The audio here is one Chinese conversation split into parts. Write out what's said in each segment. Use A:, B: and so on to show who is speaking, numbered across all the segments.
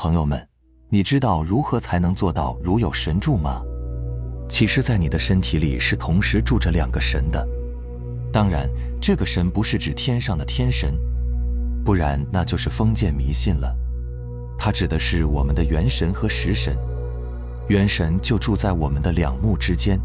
A: 朋友们，你知道如何才能做到如有神助吗？其实在你的身体里是同时住着2个神的。当然，这个神不是指天上的天神，不然那就是封建迷信了。它指的是我们的元神和食神。元神就住在我们的2目之间，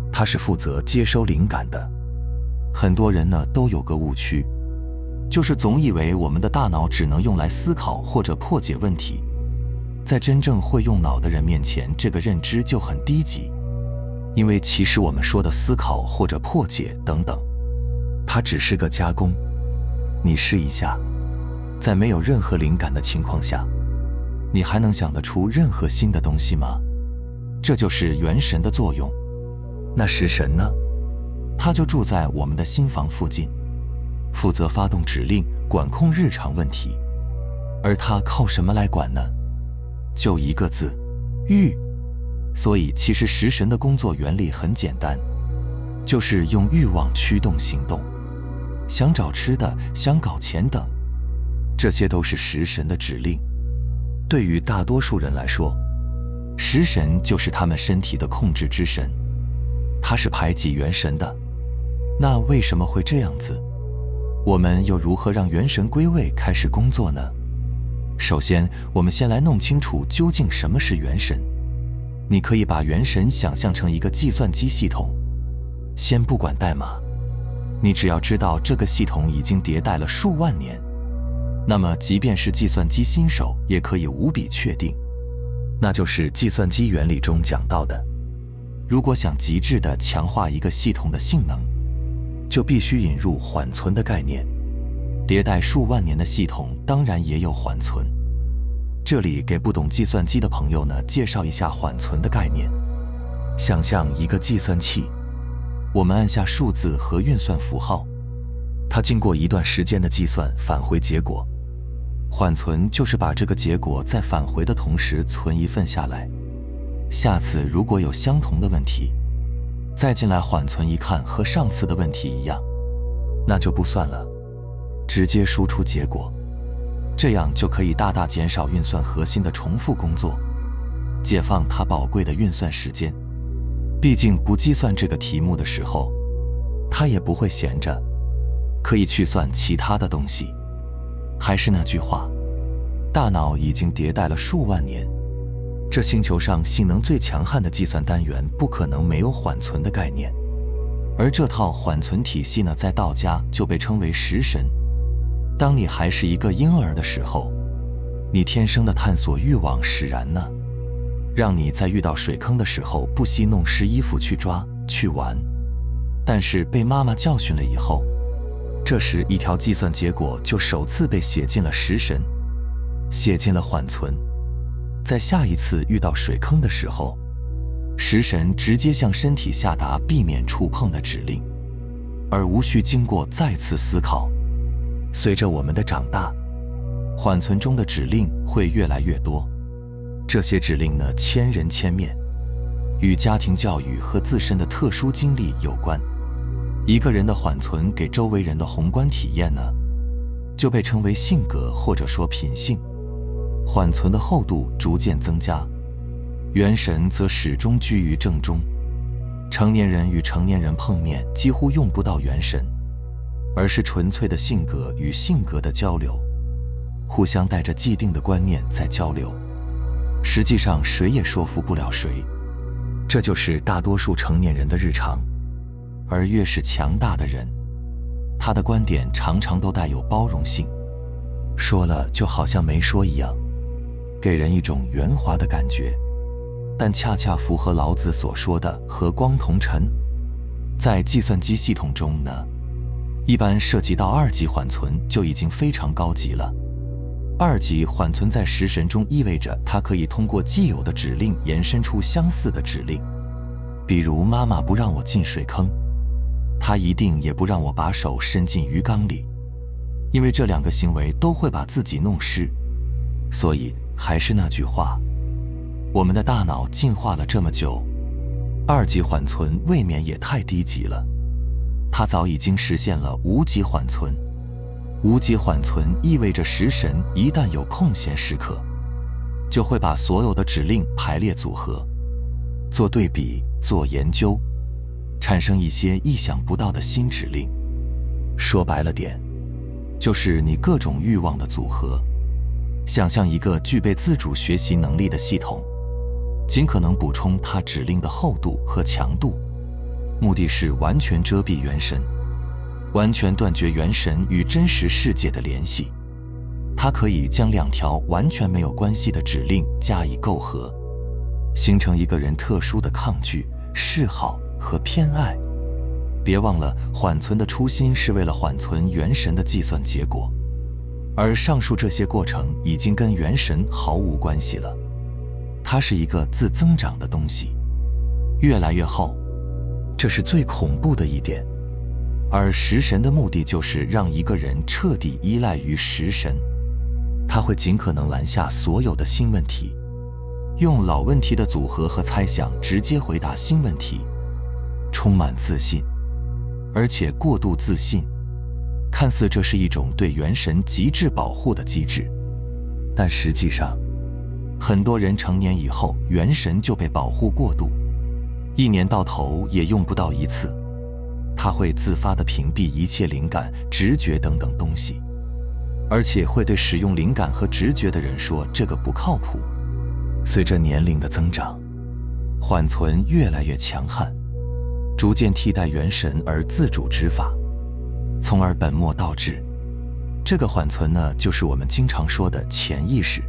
A: 它是负责接收灵感的。很多人呢都有个误区，就是总以为我们的大脑只能用来思考或者破解问题。在真正会用脑的人面前，这个认知就很低级。因为其实我们说的思考或者破解等等，它只是个加工。你试一下，在没有任何灵感的情况下，你还能想得出任何新的东西吗？这就是元神的作用。那食神呢？它就住在我们的心房附近，负责发动指令，管控日常问题。而它靠什么来管呢？就一个字，欲。所以其实食神的工作原理很简单，就是用欲望驱动行动，想找吃的，想搞钱等，这些都是食神的指令。对于大多数人来说，食神就是他们身体的控制之神，它是排挤元神的。那为什么会这样子？我们又如何让元神归位开始工作呢？首先，我们先来弄清楚究竟什么是元神。你可以把元神想象成一个计算机系统，先不管代码，你只要知道这个系统已经迭代了数万年，那么即便是计算机新手也可以无比确定，那就是计算机原理中讲到的，如果想极致地强化一个系统的性能，就必须引入缓存的概念。迭代数万年的系统当然也有缓存。这里给不懂计算机的朋友呢介绍一下缓存的概念。想象一个计算器，我们按下数字和运算符号，它经过一段时间的计算返回结果。缓存就是把这个结果在返回的同时存一份下来，下次如果有相同的问题，再进来缓存一看和上次的问题一样，那就不算了，直接输出结果。这样就可以大大减少运算核心的重复工作，解放它宝贵的运算时间。毕竟不计算这个题目的时候，它也不会闲着，可以去算其他的东西。还是那句话，大脑已经迭代了数万年，这星球上性能最强悍的计算单元不可能没有缓存的概念。而这套缓存体系呢，在道家就被称为食神。当你还是一个婴儿的时候，你天生的探索欲望使然呢，让你在遇到水坑的时候不惜弄湿衣服去抓去玩。但是被妈妈教训了以后，这时一条计算结果就首次被写进了食神，写进了缓存。在下一次遇到水坑的时候，食神直接向身体下达避免触碰的指令，而无需经过再次思考。随着我们的长大，缓存中的指令会越来越多，这些指令呢，千人千面，与家庭教育和自身的特殊经历有关。一个人的缓存给周围人的宏观体验呢，就被称为性格或者说品性。缓存的厚度逐渐增加，元神则始终居于正中。成年人与成年人碰面几乎用不到元神，而是纯粹的性格与性格的交流，互相带着既定的观念在交流，实际上谁也说服不了谁，这就是大多数成年人的日常。而越是强大的人，他的观点常常都带有包容性，说了就好像没说一样，给人一种圆滑的感觉，但恰恰符合老子所说的和光同尘。在计算机系统中呢，一般涉及到2级缓存就已经非常高级了。2级缓存在食神中意味着它可以通过既有的指令延伸出相似的指令，比如妈妈不让我进水坑，她一定也不让我把手伸进鱼缸里，因为这2个行为都会把自己弄湿。所以还是那句话，我们的大脑进化了这么久，2级缓存未免也太低级了。它早已经实现了无级缓存。无级缓存意味着食神一旦有空闲时刻，就会把所有的指令排列组合，做对比，做研究，产生一些意想不到的新指令。说白了点，就是你各种欲望的组合。想象一个具备自主学习能力的系统，尽可能补充它指令的厚度和强度，目的是完全遮蔽元神，完全断绝元神与真实世界的联系。它可以将两条完全没有关系的指令加以构合，形成一个人特殊的抗拒、嗜好和偏爱。别忘了，缓存的初心是为了缓存元神的计算结果，而上述这些过程已经跟元神毫无关系了。它是一个自增长的东西，越来越厚，这是最恐怖的一点。而食神的目的就是让一个人彻底依赖于食神，他会尽可能拦下所有的新问题，用老问题的组合和猜想直接回答新问题，充满自信，而且过度自信。看似这是一种对元神极致保护的机制，但实际上，很多人成年以后元神就被保护过度，一年到头也用不到一次。他会自发地屏蔽一切灵感、直觉等等东西，而且会对使用灵感和直觉的人说这个不靠谱。随着年龄的增长，缓存越来越强悍，逐渐替代元神而自主执法，从而本末倒置。这个缓存呢，就是我们经常说的潜意识。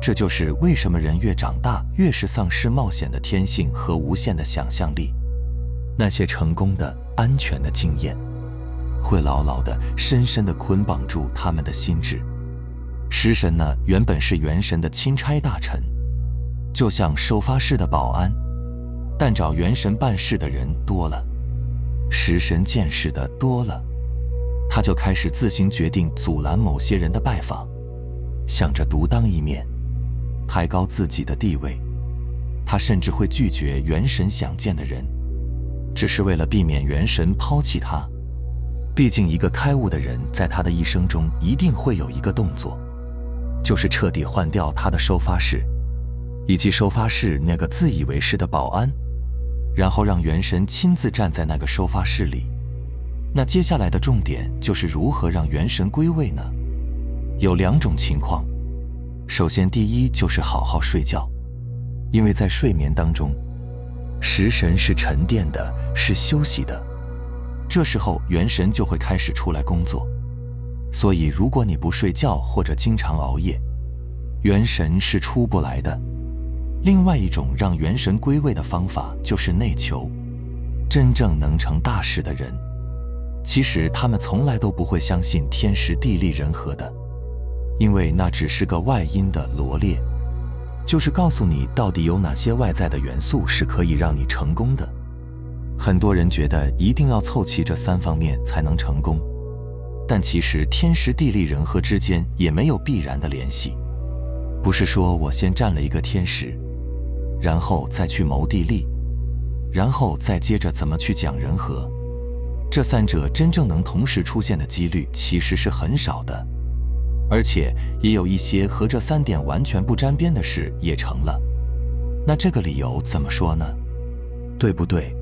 A: 这就是为什么人越长大越是丧失冒险的天性和无限的想象力。那些成功的、安全的经验，会牢牢地、深深地捆绑住他们的心智。食神呢，原本是元神的钦差大臣，就像收发室的保安，但找元神办事的人多了，食神见识的多了，他就开始自行决定阻拦某些人的拜访，想着独当一面，抬高自己的地位。他甚至会拒绝元神想见的人，只是为了避免元神抛弃他。毕竟一个开悟的人在他的一生中一定会有一个动作，就是彻底换掉他的收发室，以及收发室那个自以为是的保安，然后让元神亲自站在那个收发室里。那接下来的重点就是如何让元神归位呢？有两种情况。首先，第一就是好好睡觉，因为在睡眠当中，食神是沉淀的，是休息的，这时候元神就会开始出来工作。所以如果你不睡觉或者经常熬夜，元神是出不来的。另外一种让元神归位的方法就是内求。真正能成大事的人，其实他们从来都不会相信天时地利人和的，因为那只是个外因的罗列，就是告诉你到底有哪些外在的元素是可以让你成功的。很多人觉得一定要凑齐这三方面才能成功，但其实天时地利人和之间也没有必然的联系。不是说我先占了一个天时，然后再去谋地利，然后再接着怎么去讲人和，这三者真正能同时出现的几率其实是很少的。而且也有一些和这三点完全不沾边的事也成了。那这个理由怎么说呢？对不对？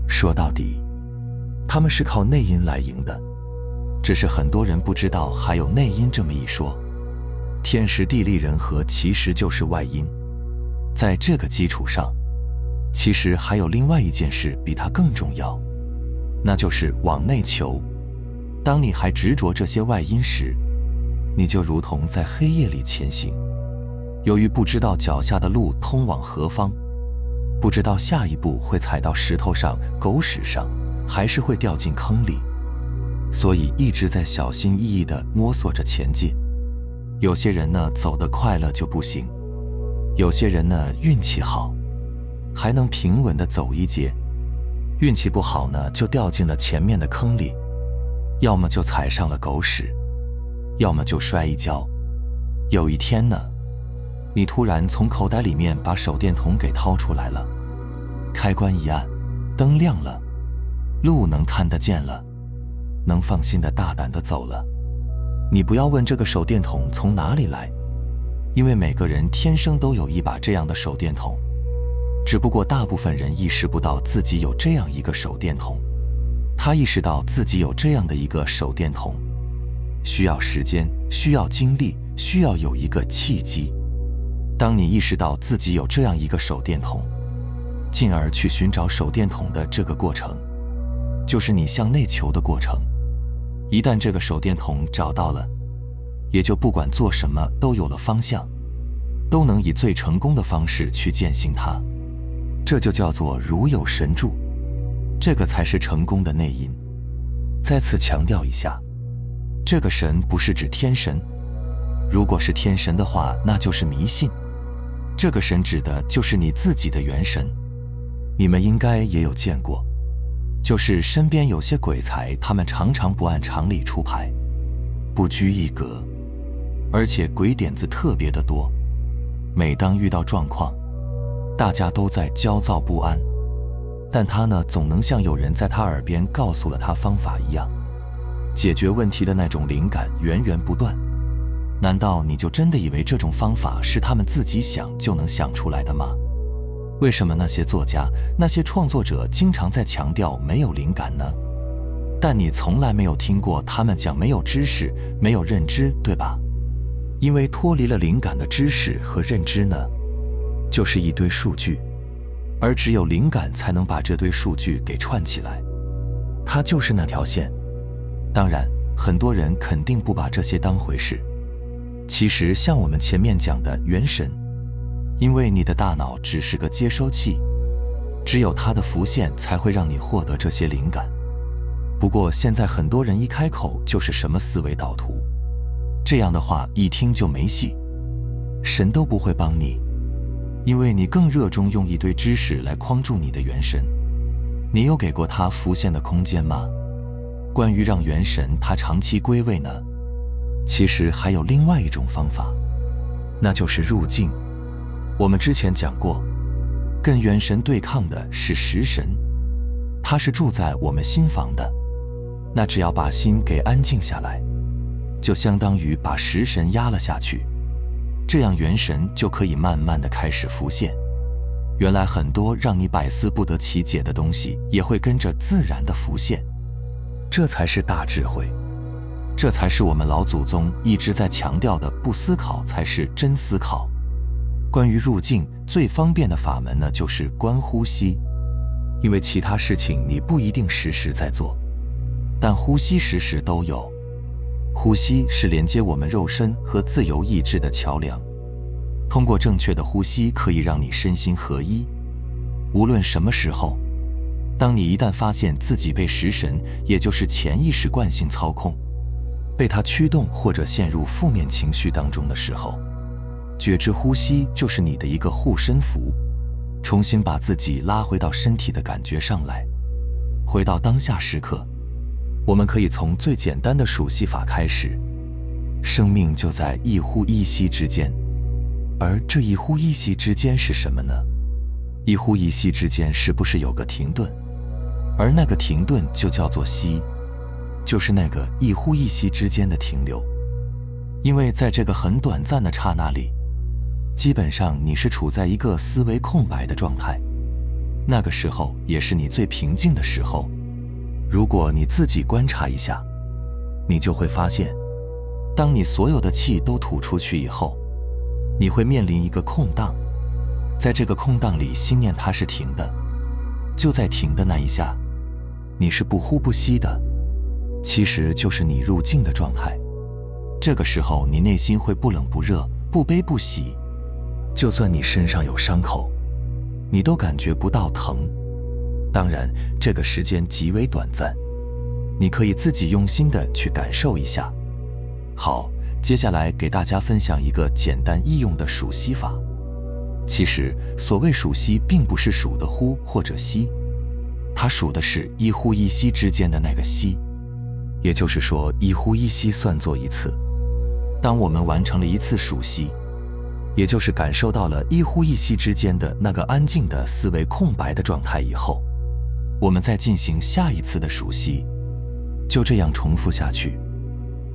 A: 说到底，他们是靠内因来赢的，只是很多人不知道还有内因这么一说。天时地利人和其实就是外因，在这个基础上，其实还有另外一件事比它更重要，那就是往内求。当你还执着这些外因时，你就如同在黑夜里前行，由于不知道脚下的路通往何方，不知道下一步会踩到石头上、狗屎上，还是会掉进坑里，所以一直在小心翼翼地摸索着前进。有些人呢，走得快乐就不行，有些人呢，运气好，还能平稳地走一截，运气不好呢，就掉进了前面的坑里，要么就踩上了狗屎，要么就摔一跤。有一天呢，你突然从口袋里面把手电筒给掏出来了，开关一按，灯亮了，路能看得见了，能放心的大胆的走了。你不要问这个手电筒从哪里来，因为每个人天生都有一把这样的手电筒，只不过大部分人意识不到自己有这样一个手电筒。他意识到自己有这样的一个手电筒，需要时间，需要精力，需要有一个契机。当你意识到自己有这样一个手电筒，进而去寻找手电筒的这个过程，就是你向内求的过程。一旦这个手电筒找到了，也就不管做什么都有了方向，都能以最成功的方式去践行它。这就叫做如有神助，这个才是成功的内因。再次强调一下，这个神不是指天神，如果是天神的话，那就是迷信。这个神指的就是你自己的元神。你们应该也有见过，就是身边有些鬼才，他们常常不按常理出牌，不拘一格，而且鬼点子特别的多。每当遇到状况，大家都在焦躁不安，但他呢，总能像有人在他耳边告诉了他方法一样，解决问题的那种灵感源源不断。难道你就真的以为这种方法是他们自己想就能想出来的吗？为什么那些作家、那些创作者经常在强调没有灵感呢？但你从来没有听过他们讲没有知识、没有认知，对吧？因为脱离了灵感的知识和认知呢，就是一堆数据，而只有灵感才能把这堆数据给串起来，它就是那条线。当然，很多人肯定不把这些当回事。其实像我们前面讲的元神，因为你的大脑只是个接收器，只有它的浮现才会让你获得这些灵感。不过现在很多人一开口就是什么思维导图，这样的话一听就没戏，神都不会帮你，因为你更热衷用一堆知识来框住你的元神。你有给过它浮现的空间吗？关于让元神它长期归位呢，其实还有另外一种方法，那就是入境。我们之前讲过，跟元神对抗的是食神，它是住在我们心房的。那只要把心给安静下来，就相当于把食神压了下去，这样元神就可以慢慢的开始浮现。原来很多让你百思不得其解的东西，也会跟着自然的浮现。这才是大智慧，这才是我们老祖宗一直在强调的，不思考才是真思考。关于入境最方便的法门呢，就是观呼吸。因为其他事情你不一定时时在做，但呼吸时时都有。呼吸是连接我们肉身和自由意志的桥梁，通过正确的呼吸可以让你身心合一。无论什么时候，当你一旦发现自己被食神，也就是潜意识惯性操控，被它驱动或者陷入负面情绪当中的时候，觉知呼吸就是你的一个护身符，重新把自己拉回到身体的感觉上来，回到当下时刻。我们可以从最简单的数息法开始，生命就在一呼一吸之间。而这一呼一吸之间是什么呢？一呼一吸之间是不是有个停顿？而那个停顿就叫做息，就是那个一呼一吸之间的停留。因为在这个很短暂的刹那里，基本上你是处在一个思维空白的状态，那个时候也是你最平静的时候。如果你自己观察一下，你就会发现，当你所有的气都吐出去以后，你会面临一个空档。在这个空档里，心念它是停的，就在停的那一下，你是不呼不吸的，其实就是你入静的状态。这个时候你内心会不冷不热，不悲不喜，就算你身上有伤口，你都感觉不到疼。当然这个时间极为短暂，你可以自己用心的去感受一下。好，接下来给大家分享一个简单易用的数息法。其实所谓数息并不是数的呼或者吸，它数的是一呼一吸之间的那个息，也就是说一呼一吸算作一次。当我们完成了一次数息，也就是感受到了一呼一吸之间的那个安静的思维空白的状态以后，我们再进行下一次的数息，就这样重复下去，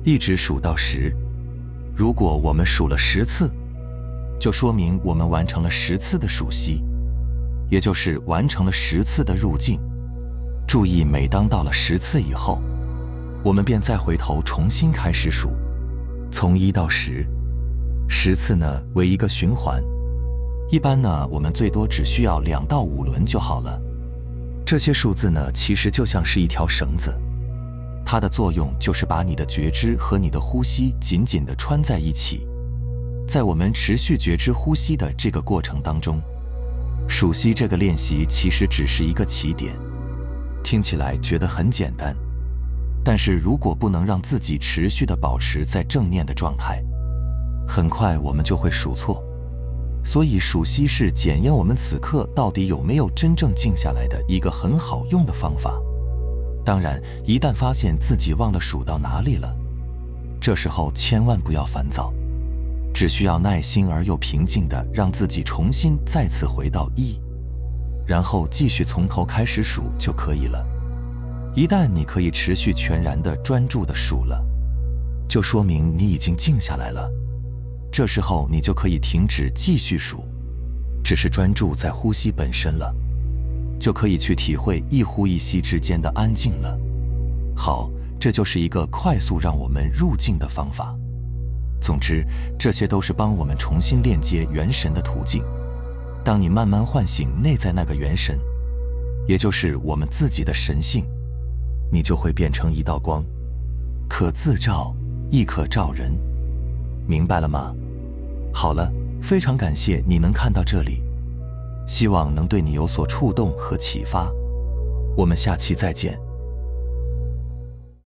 A: 一直数到10。如果我们数了10次，就说明我们完成了10次的数息，也就是完成了10次的入境。注意，每当到了10次以后，我们便再回头重新开始数，从1到10，10次呢为一个循环。一般呢，我们最多只需要2到5轮就好了。这些数字呢，其实就像是一条绳子，它的作用就是把你的觉知和你的呼吸紧紧地穿在一起。在我们持续觉知呼吸的这个过程当中，数息这个练习其实只是一个起点。听起来觉得很简单，但是如果不能让自己持续地保持在正念的状态，很快我们就会数错。所以数息是检验我们此刻到底有没有真正静下来的一个很好用的方法。当然，一旦发现自己忘了数到哪里了，这时候千万不要烦躁，只需要耐心而又平静地让自己重新再次回到1，然后继续从头开始数就可以了。一旦你可以持续全然的专注的数了，就说明你已经静下来了。这时候你就可以停止继续数，只是专注在呼吸本身了，就可以去体会一呼一吸之间的安静了。好，这就是一个快速让我们入静的方法。总之，这些都是帮我们重新链接元神的途径。当你慢慢唤醒内在那个元神，也就是我们自己的神性，你就会变成一道光，可自照，亦可照人。明白了吗？好了，非常感谢你能看到这里，希望能对你有所触动和启发。我们下期再见。